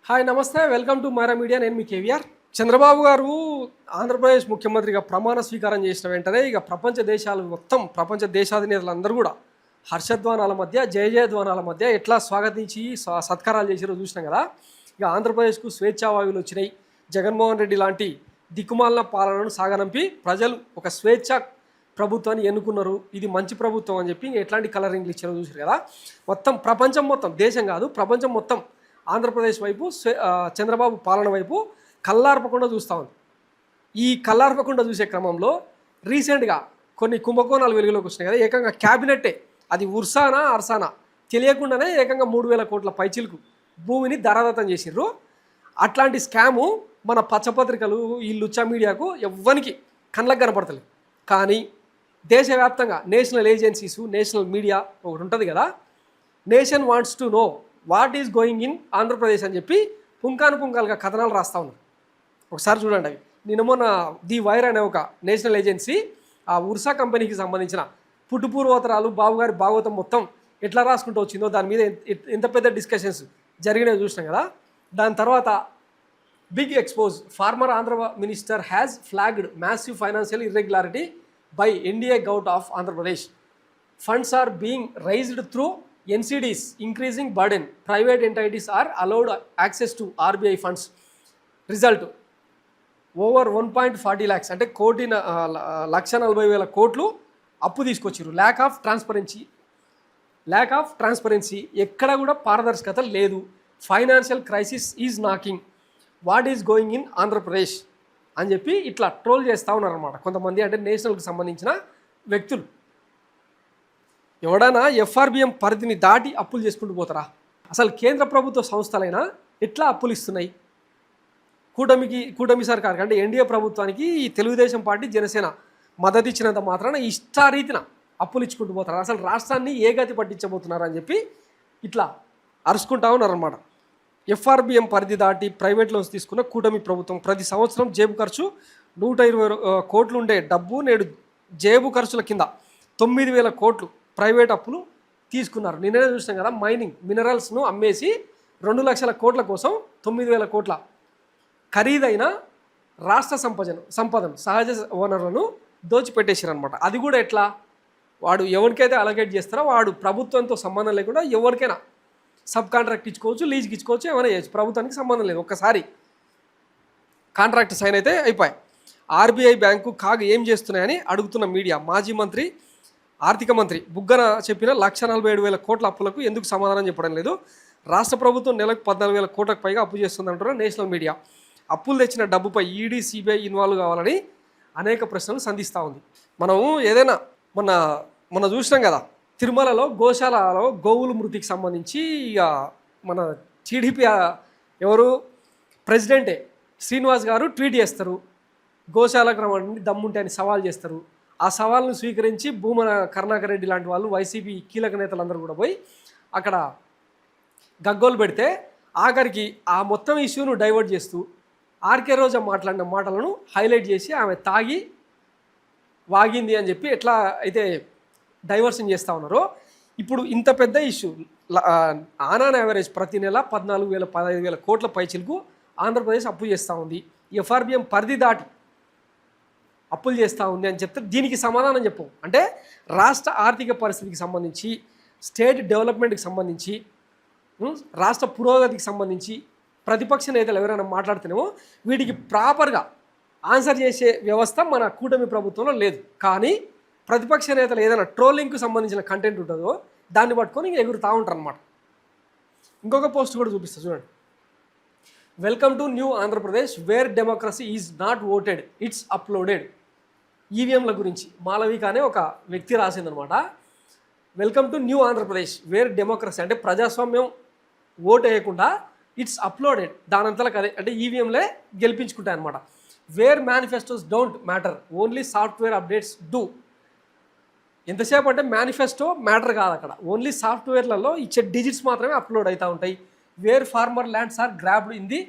Hi నమస్తే, welcome to Myra media. నేను మీ కేవీఆర్. చంద్రబాబు గారు ఆంధ్రప్రదేశ్ ముఖ్యమంత్రిగా ప్రమాణ స్వీకారం చేసిన వెంటనే ఇక ప్రపంచ దేశాధినేతలందరూ కూడా హర్షధ్వానాల మధ్య జయధ్వానాల మధ్య ఎట్లా స్వాగతించి సత్కారాలు చేసిరో చూసినాం కదా. ఇక ఆంధ్రప్రదేశ్కు స్వేచ్ఛావాయువులు వచ్చినాయి. జగన్మోహన్ రెడ్డి లాంటి దిక్కుమాలిన పాలనను సాగనంపి ప్రజలు ఒక స్వేచ్ఛ ప్రభుత్వాన్ని ఎన్నుకున్నారు. ఇది మంచి ప్రభుత్వం అని చెప్పి ఎట్లాంటి కలరింగ్లు ఇచ్చారో చూసారు కదా. ప్రపంచం మొత్తం, దేశం కాదు ప్రపంచం మొత్తం ఆంధ్రప్రదేశ్ వైపు చంద్రబాబు పాలన వైపు కళ్ళార్పకుండా చూస్తూ ఉంది. ఈ కళ్ళార్పకుండా చూసే క్రమంలో రీసెంట్గా కొన్ని కుంభకోణాలు వెలుగులోకి వచ్చినాయి కదా. ఏకంగా క్యాబినెట్టే, అది అర్సానా తెలియకుండానే ఏకంగా 3,000 కోట్ల పైచిలకు భూమిని ధరాదత్తం చేసిర్రు. అట్లాంటి స్కాము మన పచ్చపత్రికలు, ఈ లుచ్చా మీడియాకు ఎవ్వరికి కళ్ళకు కనపడతలేదు. కానీ దేశవ్యాప్తంగా నేషనల్ ఏజెన్సీసు, నేషనల్ మీడియా ఒకటి ఉంటుంది కదా, nation wants to know what is going in Andhra Pradesh అని చెప్పి పుంకాలుగా కథనాలు రాస్తూ ఉన్నారు. ఒకసారి చూడండి. అవి నిన్న మొన్న ది వైర్ అనే ఒక నేషనల్ ఏజెన్సీ ఆ ఉర్సా కంపెనీకి సంబంధించిన పుట్టుపూర్వోత్తరాలు, బాబుగారి భాగవతం మొత్తం ఎట్లా రాసుకుంటూ వచ్చిందో దాని మీద ఎంత పెద్ద డిస్కషన్స్ జరిగినాయో చూసినాం కదా. దాని తర్వాత big expose, former Andhra minister has flagged massive financial irregularity by NDA government of Andhra Pradesh. Funds are being raised through NCDs, increasing burden. Private entities are allowed access to RBI funds. Result, over 1.40 lakhs అంటే 1,40,000 కోట్లు అప్పు తీసుకొచ్చారు. Lack of transparency, ఎక్కడ కూడా పారదర్శకత లేదు. Financial crisis is knocking, what is going in Andhra Pradesh అని చెప్పి ఇట్లా ట్రోల్ చేస్తూ ఉన్నారన్నమాట కొంతమంది, అంటే నేషనల్కి సంబంధించిన వ్యక్తులు. ఎవడైనా ఎఫ్ఆర్బిఎం పరిధిని దాటి అప్పులు చేసుకుంటూ పోతారా? అసలు కేంద్ర ప్రభుత్వ సంస్థలైనా ఎట్లా అప్పులు ఇస్తున్నాయి? కూటమి సర్కార్ అంటే ఎన్డీఏ ప్రభుత్వానికి ఈ తెలుగుదేశం పార్టీ, జనసేన మద్దతు ఇచ్చినంత మాత్రాన ఇష్టారీతిన అప్పులు ఇచ్చుకుంటూ పోతారా? అసలు రాష్ట్రాన్ని ఏ గతి పట్టించబోతున్నారు అని చెప్పి ఇట్లా అరుచుకుంటా ఉన్నారన్నమాట. ఎఫ్ఆర్బిఎం పరిధి దాటి ప్రైవేట్ లోన్స్ తీసుకున్న కూటమి ప్రభుత్వం ప్రతి సంవత్సరం జేబు ఖర్చు 120 కోట్లు ఉండే డబ్బు నేడు జేబు ఖర్చుల కింద 9,000 కోట్లు ప్రైవేట్ అప్పులు తీసుకున్నారు. నిన్ననే చూసినాం కదా, మైనింగ్ మినరల్స్ను అమ్మేసి 2 లక్షల కోట్ల కోసం 9,000 కోట్ల ఖరీదైన రాష్ట్ర సంపదను సహజ వనరులను దోచిపెట్టేసారనమాట. అది కూడా ఎట్లా? వాడు ఎవరికైతే అలొకేట్ చేస్తారో వాడు ప్రభుత్వంతో సంబంధం లేకుండా ఎవరికైనా సబ్ కాంట్రాక్ట్ ఇచ్చుకోవచ్చు, లీజ్కి ఇచ్చుకోవచ్చు, ఏమైనా చేయొచ్చు. ప్రభుత్వానికి సంబంధం లేదు. ఒక్కసారి కాంట్రాక్ట్ సైన్ అయితే అయిపోయాయి. ఆర్బీఐ బ్యాంకు కాగ్ ఏం చేస్తున్నాయని అడుగుతున్న మీడియా, మాజీ మంత్రి ఆర్థిక మంత్రి బుగ్గన చెప్పిన 1,47,000 కోట్ల అప్పులకు ఎందుకు సమాధానం చెప్పడం లేదు? రాష్ట్ర ప్రభుత్వం నెలకు 14,000 కోట్లకు పైగా అప్పు చేస్తుందంటారు నేషనల్ మీడియా. అప్పులు తెచ్చిన డబ్బుపై ఈడీ, సిబిఐ ఇన్వాల్వ్ కావాలని అనేక ప్రశ్నలు సంధిస్తూ ఉంది. మనము ఏదైనా మొన్న చూసినాం కదా, తిరుమలలో గోశాలలో గోవుల మృతికి సంబంధించి ఇక మన టీడీపీ ఎవరు ప్రెసిడెంటే శ్రీనివాస్ గారు ట్వీట్ చేస్తారు, గోశాలకు రమ్మని దమ్ముంటే అని సవాల్ చేస్తారు. ఆ సవాల్ను స్వీకరించి భూమన కరుణాకర్ రెడ్డి లాంటి వాళ్ళు, వైసీపీ కీలక నేతలందరూ కూడా పోయి అక్కడ గగ్గోలు పెడితే ఆఖరికి ఆ మొత్తం ఇష్యూను డైవర్ట్ చేస్తూ ఆర్కే రోజా మాట్లాడిన మాటలను హైలైట్ చేసి ఆమె తాగి వాగింది అని చెప్పి ఎట్లా అయితే డైవర్షన్ చేస్తూ ఉన్నారో, ఇప్పుడు ఇంత పెద్ద ఇష్యూ ఆన్ యావరేజ్ ప్రతి నెల 14,000 15,000 కోట్ల పైచిలకు ఆంధ్రప్రదేశ్ అప్పు చేస్తూ ఉంది. ఎఫ్ఆర్బిఎం పరిధి దాటి అప్పులు చేస్తూ ఉంది అని చెప్తే దీనికి సమాధానం చెప్పవు. అంటే రాష్ట్ర ఆర్థిక పరిస్థితికి సంబంధించి, స్టేట్ డెవలప్మెంట్కి సంబంధించి, రాష్ట్ర పురోగతికి సంబంధించి ప్రతిపక్ష నేతలు ఎవరైనా మాట్లాడితేనేమో వీటికి ప్రాపర్గా ఆన్సర్ చేసే వ్యవస్థ మన కూటమి ప్రభుత్వంలో లేదు. కానీ ప్రతిపక్ష నేతలు ఏదైనా ట్రోలింగ్కి సంబంధించిన కంటెంట్ ఉంటుందో దాన్ని పట్టుకొని ఎగురుతూ ఉంటారు అన్నమాట. ఇంకొక పోస్ట్ కూడా చూపిస్తా చూడండి. Welcome to new Andhra Pradesh where democracy is not voted, it's uploaded. ఈవీఎంల గురించి మాలవిక అనే ఒక వ్యక్తి రాసిందనమాట. Welcome to new Andhra Pradesh where democracy అంటే ప్రజాస్వామ్యం ఓటు వేయకుండా ఇట్స్ అప్లోడెడ్, దానంతలా కదే అంటే ఈవీఎంలే గెలిపించుకుంటాయి అనమాట. Where manifestos don't matter, only software updates do. ఎంతసేపు అంటే మేనిఫెస్టో మ్యాటర్ కాదు అక్కడ, ఓన్లీ సాఫ్ట్వేర్లలో ఇచ్చే డిజిట్స్ మాత్రమే అప్లోడ్ అవుతూ ఉంటాయి. Where farmer lands are grabbed in the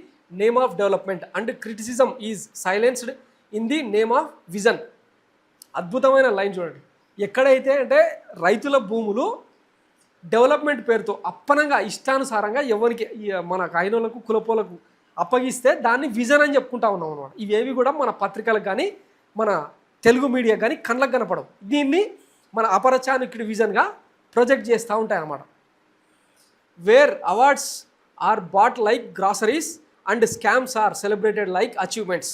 name of development and criticism is silenced in the name of vision. అద్భుతమైన line చూడండి. ఎక్కడైతే అంటే రైతుల భూములు డెవలప్మెంట్ పేరుతో అప్పనంగా ఇష్టానుసారంగా ఎవరికి మన కైనోలకు కులపోలకు అప్పగిస్తే దాన్ని విజన్ అని చెప్పుకుంటా ఉన్నాం అనమాట. ఇవేవి కూడా మన పత్రికలకు కానీ మన తెలుగు మీడియా కానీ కళ్ళకు కనపడవు. దీన్ని మన అపరచానికుడి విజన్గా ప్రొజెక్ట్ చేస్తూ ఉంటాయి అన్నమాట. Where awards are bought like groceries and scams are celebrated like achievements.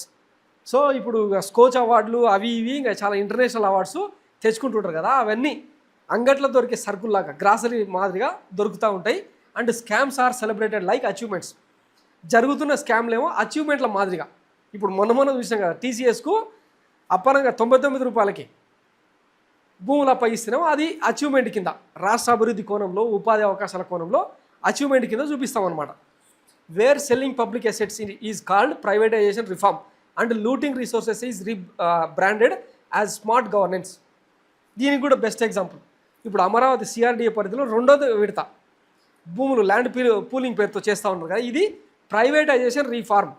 So ఇప్పుడు స్కోచ్ అవార్డులు అవి ఇవి ఇంకా చాలా ఇంటర్నేషనల్ అవార్డ్స్ తెచ్చుకుంటుంటారు కదా, అవన్నీ అంగట్లో దొరికే సరుకుల్లాగా గ్రాసరీ మాదిరిగా దొరుకుతూ ఉంటాయి. And scams are celebrated like achievements. జరుగుతున్న స్కామ్లేమో అచీవ్మెంట్ల మాదిరిగా. ఇప్పుడు మొన్న చూసాం కదా, టీసీఎస్కు అప్పనంగా 99 రూపాయలకి భూములు అప్పగిస్తున్నామో అది అచీవ్మెంట్ కింద, రాష్ట్ర అభివృద్ధి కోణంలో ఉపాధి అవకాశాల కోణంలో అచీవ్మెంట్ కింద చూపిస్తాం అనమాట. Where selling public assets is called privatization reform and looting resources is branded as smart governance. దీనికి కూడా బెస్ట్ ఎగ్జాంపుల్ ఇప్పుడు అమరావతి సిఆర్డీఏ పరిధిలో 2వ విడత భూములు ల్యాండ్ పూలింగ్ పేరుతో చేస్తూ ఉన్నారు కదా, ఇది ప్రైవేటైజేషన్ రీఫార్మ్.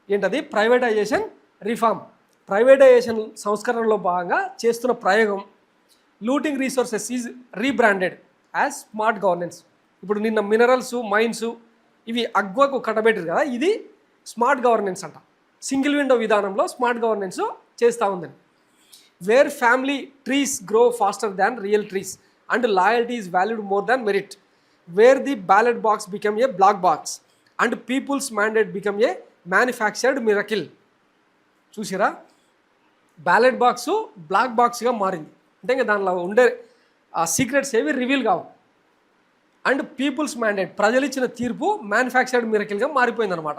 ఏంటది? Privatization reform. ప్రైవేటైజేషన్ సంస్కరణలో భాగంగా చేస్తున్న ప్రయోగం looting resources is rebranded as smart governance. ఇప్పుడు నిన్న మినరల్స్ మైన్స్ ఇవి అగ్వకు కట్టబెట్టారు కదా, ఇది స్మార్ట్ గవర్నెన్స్ అంట. సింగిల్ విండో విధానంలో స్మార్ట్ గవర్నెన్స్ చేస్తూ ఉందని. Where family trees grow faster than real trees and loyalty is valued more than merit. Where the ballot box become a black box and people's mandate become a manufactured miracle. చూసిరా, ballot box black బాక్స్గా మారింది. అంటే ఇంకా దానిలో ఉండే secrets ఏవి reveal కావు. And people's mandate, ప్రజలు ఇచ్చిన తీర్పు మ్యానుఫ్యాక్చర్డ్ మిరకిల్గా మారిపోయిందనమాట.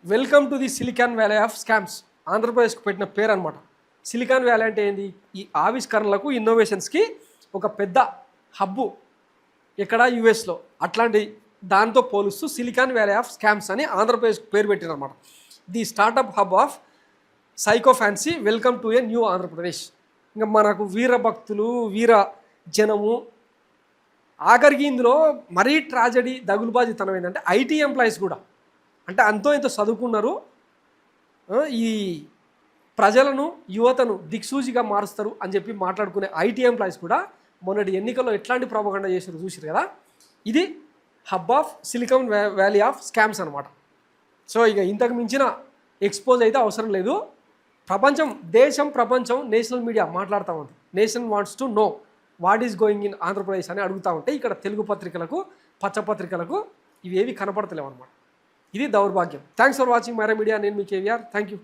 Welcome to the Silicon Valley of scams. ఆంధ్రప్రదేశ్కు పెట్టిన పేరు అనమాట. సిలికాన్ వ్యాలీ అంటే ఏంది? ఈ ఆవిష్కరణలకు ఇన్నోవేషన్స్కి ఒక పెద్ద హబ్బు ఇక్కడ యుఎస్లో. అట్లాంటి దాంతో పోలుస్తూ సిలికాన్ వ్యాలీ ఆఫ్ స్కామ్స్ అని ఆంధ్రప్రదేశ్కు పేరు పెట్టినమాట. The startup hub of sycophancy, welcome to a new Andhra Pradesh. ఇంకా మనకు వీర భక్తులు, వీర జనము. ఆఖరికి ఇందులో మరీ ట్రాజడీ దగులుబాజీతనం ఏంటంటే ఐటీ ఎంప్లాయీస్ కూడా, అంటే అంతో ఇంత చదువుకున్నారు, ఈ ప్రజలను యువతను దిక్సూచిగా మారుస్తారు అని చెప్పి మాట్లాడుకునే ఐటీ ఎంప్లాయీస్ కూడా మొన్నటి ఎన్నికల్లో ఎట్లాంటి ప్రోపగండా చేశారు చూసారు కదా. ఇది hub of silicon Valley of scams అనమాట. సో ఇక ఇంతకు మించిన ఎక్స్పోజ్ అయితే అవసరం లేదు. ప్రపంచం నేషనల్ మీడియా మాట్లాడుతూ ఉంది. Nation wants to know what is going in Andhra Pradesh అని అడుగుతూ ఉంటే ఇక్కడ తెలుగు పత్రికలకు పచ్చపత్రికలకు ఇవేవి కనపడతలేవు అనమాట. ఇది దౌర్భాగ్యం. Thanks for watching Myra media. నేను మీ కేవీఆర్. Thank you.